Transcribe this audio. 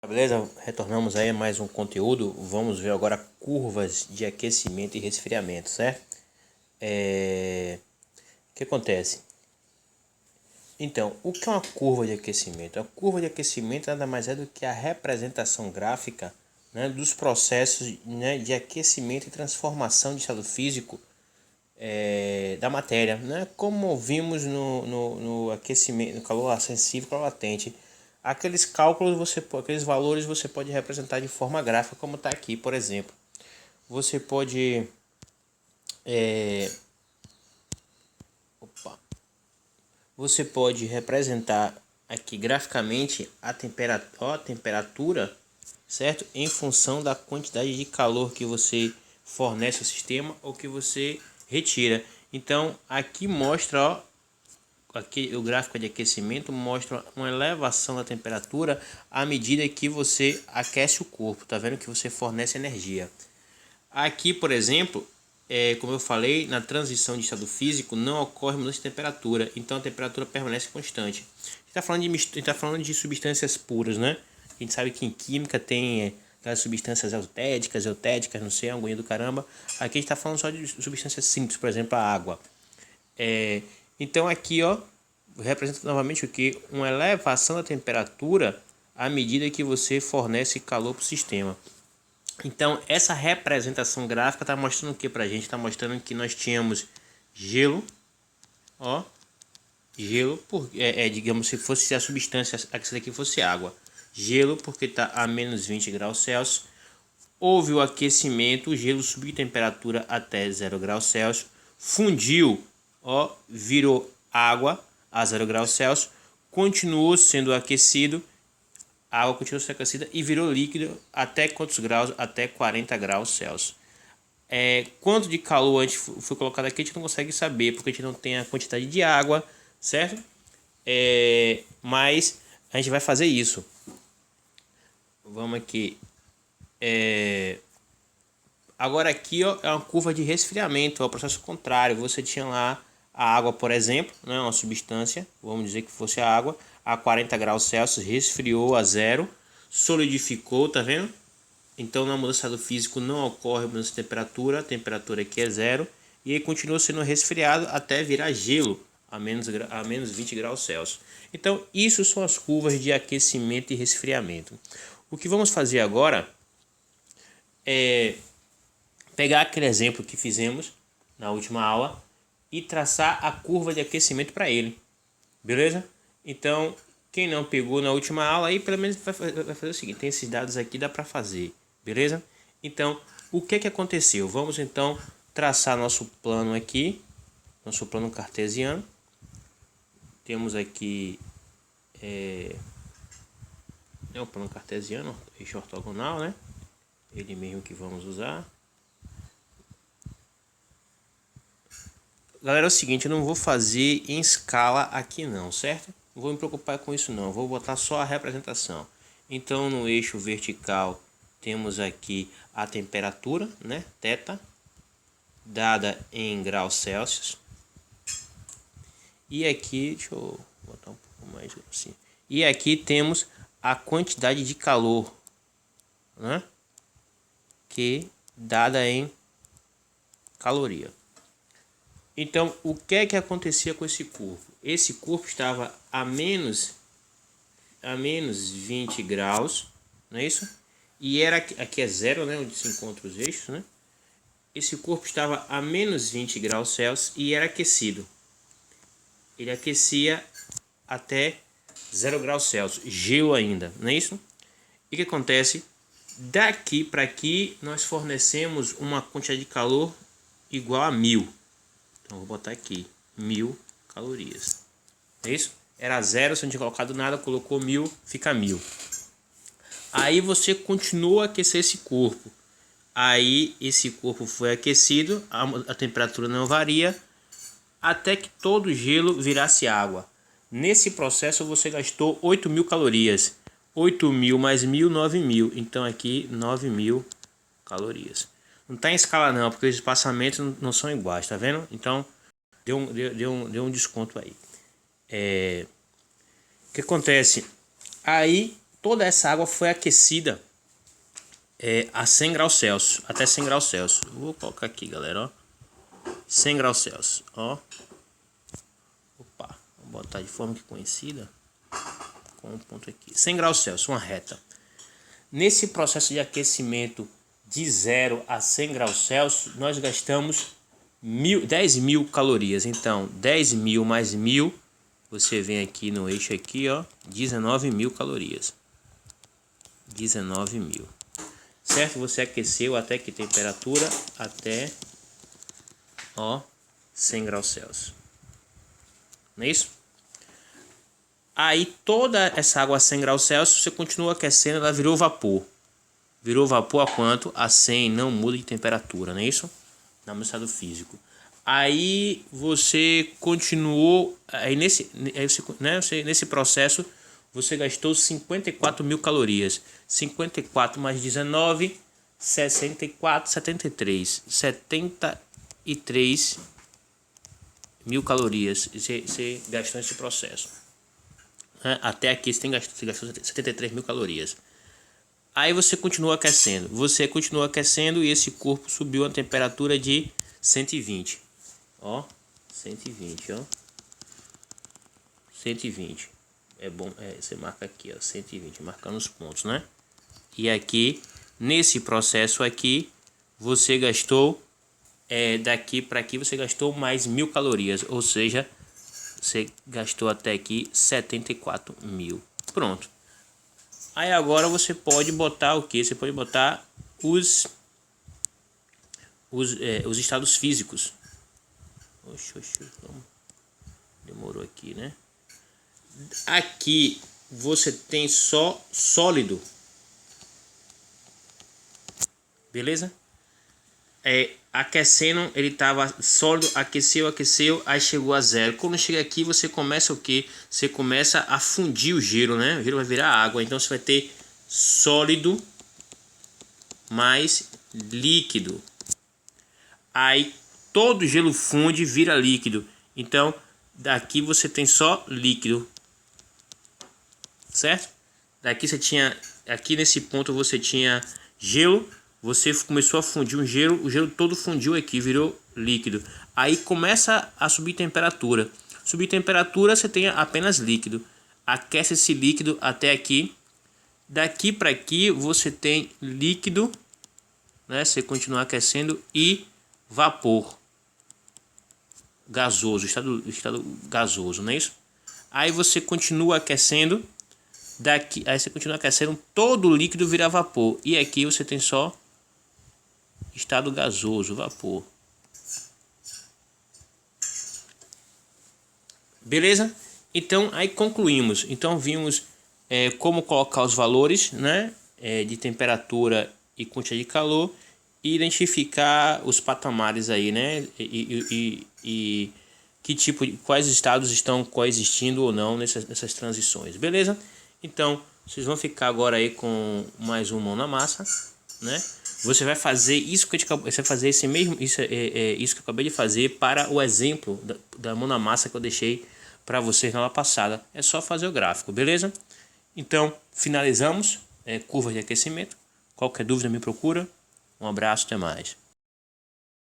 Beleza? Retornamos aí a mais um conteúdo. Vamos ver agora curvas de aquecimento e resfriamento, certo? O que acontece? Então, o que é uma curva de aquecimento? A curva de aquecimento nada mais é do que a representação gráfica, né, dos processos, né, de aquecimento e transformação de estado físico da matéria, né? Como vimos no aquecimento, no calor sensível, calor latente. Aqueles cálculos, aqueles valores você pode representar de forma gráfica, como está aqui, por exemplo. Você pode você pode representar aqui graficamente a temperatura, certo? Em função da quantidade de calor que você fornece ao sistema ou que você retira. Então aqui mostra, ó, aqui o gráfico de aquecimento mostra uma elevação da temperatura à medida que você aquece o corpo. Tá vendo que você fornece energia. Aqui, por exemplo, como eu falei, na transição de estado físico não ocorre mudança de temperatura, então a temperatura permanece constante. A gente está falando de substâncias puras, né? A gente sabe que em química tem aquelas substâncias eutédicas, não sei, agonia do caramba. Aqui a gente está falando só de substâncias simples, por exemplo, a água. Então aqui, ó, representa novamente o que? Uma elevação da temperatura à medida que você fornece calor para o sistema. Então essa representação gráfica está mostrando o que para a gente? Está mostrando que nós tínhamos gelo, ó, gelo, digamos, se fosse a substância, essa daqui fosse água. Gelo porque está a menos 20 graus Celsius. Houve o aquecimento, o gelo subiu de temperatura até 0 graus Celsius. Fundiu, ó, virou água a 0 graus Celsius. Continuou sendo aquecido. A água continuou sendo aquecida e virou líquido até quantos graus? Até 40 graus Celsius. Quanto de calor a gente foi colocado aqui, a gente não consegue saber, porque a gente não tem a quantidade de água, certo? Mas a gente vai fazer isso. Vamos aqui. Agora aqui, ó, é uma curva de resfriamento, é o processo contrário. Você tinha lá a água, por exemplo, né, uma substância, vamos dizer que fosse a água, a 40 graus Celsius, resfriou a zero, solidificou, tá vendo? Então na mudança do físico não ocorre mudança de temperatura, a temperatura aqui é zero, e aí continua sendo resfriado até virar gelo a menos 20 graus Celsius. Então isso são as curvas de aquecimento e resfriamento. O que vamos fazer agora é pegar aquele exemplo que fizemos na última aula e traçar a curva de aquecimento para ele, beleza? Então, quem não pegou na última aula aí, pelo menos vai fazer o seguinte, tem esses dados aqui, dá para fazer, beleza? Então, o que aconteceu? Vamos então traçar nosso plano aqui, nosso plano cartesiano. Temos aqui o plano cartesiano, eixo ortogonal, né? Ele mesmo que vamos usar. Galera, é o seguinte, eu não vou fazer em escala aqui não, certo? Não vou me preocupar com isso não, vou botar só a representação. Então no eixo vertical temos aqui a temperatura, né, θ, dada em graus Celsius. E aqui, deixa eu botar um pouco mais assim. E aqui temos a quantidade de calor, né, que dada em caloria. Então, o que é que acontecia com esse corpo? Esse corpo estava a menos 20 graus, não é isso? E era aqui é zero, né, onde se encontram os eixos, né? Esse corpo estava a menos 20 graus Celsius e era aquecido. Ele aquecia até 0 graus Celsius, gelo ainda, não é isso? E o que acontece? Daqui para aqui nós fornecemos uma quantidade de calor igual a 1000. Então vou botar aqui 1000 calorias. É isso? Era zero, se a gente colocado nada, colocou 1000, fica 1000. Aí você continua a aquecer esse corpo. Aí esse corpo foi aquecido, a temperatura não varia, até que todo o gelo virasse água. Nesse processo você gastou 8000 calorias. 8000 mais 1000, 9000. Então aqui 9000 calorias. Não está em escala não, porque os espaçamentos não são iguais, tá vendo? Então deu um desconto aí. O que acontece? Aí toda essa água foi aquecida a 100 graus Celsius, até 100 graus Celsius. Vou colocar aqui, galera, ó. 100 graus Celsius, ó. Opa, vou botar de forma que conhecida. Com um ponto aqui. 100 graus Celsius, uma reta. Nesse processo de aquecimento de 0 a 100 graus Celsius, nós gastamos 10.000 calorias. Então, 10.000 mais 1.000, você vem aqui no eixo aqui, ó, 19.000 calorias. 19.000. Certo? Você aqueceu até que temperatura? Até, ó, 100 graus Celsius. Não é isso? Aí toda essa água a 100 graus Celsius, você continua aquecendo, ela virou vapor. Virou vapor a quanto? A 100, não muda de temperatura, não é isso? No estado físico. Aí você continuou, nesse processo, você gastou 54.000 calorias. 54 mais 19, 64, 73. 73.000 calorias você gastou nesse processo. Até aqui você gastou 73.000 calorias. Aí você continua aquecendo. Você continua aquecendo e esse corpo subiu a temperatura de 120. Ó, 120, ó. 120. É bom, você marca aqui, ó, 120, marcando os pontos, né? E aqui, nesse processo aqui, você gastou, daqui para aqui, você gastou mais 1.000 calorias. Ou seja, você gastou até aqui 74.000. Pronto. Aí agora você pode botar o que? Você pode botar os estados físicos. Oxe, demorou aqui, né? Aqui você tem só sólido. Beleza? Aquecendo, ele estava sólido, aqueceu, aí chegou a 0. Quando chega aqui, você começa o que? Você começa a fundir o gelo, né? O gelo vai virar água, então você vai ter sólido mais líquido. Aí todo o gelo funde e vira líquido. Então, daqui você tem só líquido. Certo? Daqui você tinha, aqui nesse ponto você tinha gelo. Você começou a fundir um gelo, o gelo todo fundiu aqui, virou líquido. Aí começa a subir temperatura. Subir temperatura, você tem apenas líquido. Aquece esse líquido até aqui. Daqui para aqui você tem líquido, né? Você continua aquecendo e vapor gasoso, estado gasoso, não é isso? Aí você continua aquecendo. Daqui, aí você continua aquecendo, todo o líquido vira vapor. E aqui você tem só estado gasoso, vapor. Beleza? Então aí concluímos. Então vimos como colocar os valores, né, de temperatura e quantidade de calor, e identificar os patamares aí, né, e que tipo, quais estados estão coexistindo ou não nessas transições. Beleza? Então vocês vão ficar agora aí com mais um mão na massa, né? Você vai fazer isso que você vai fazer isso que eu acabei de fazer para o exemplo da mão na massa que eu deixei para vocês na aula passada. É só fazer o gráfico, beleza? Então finalizamos curva de aquecimento. Qualquer dúvida me procura. Um abraço, até mais.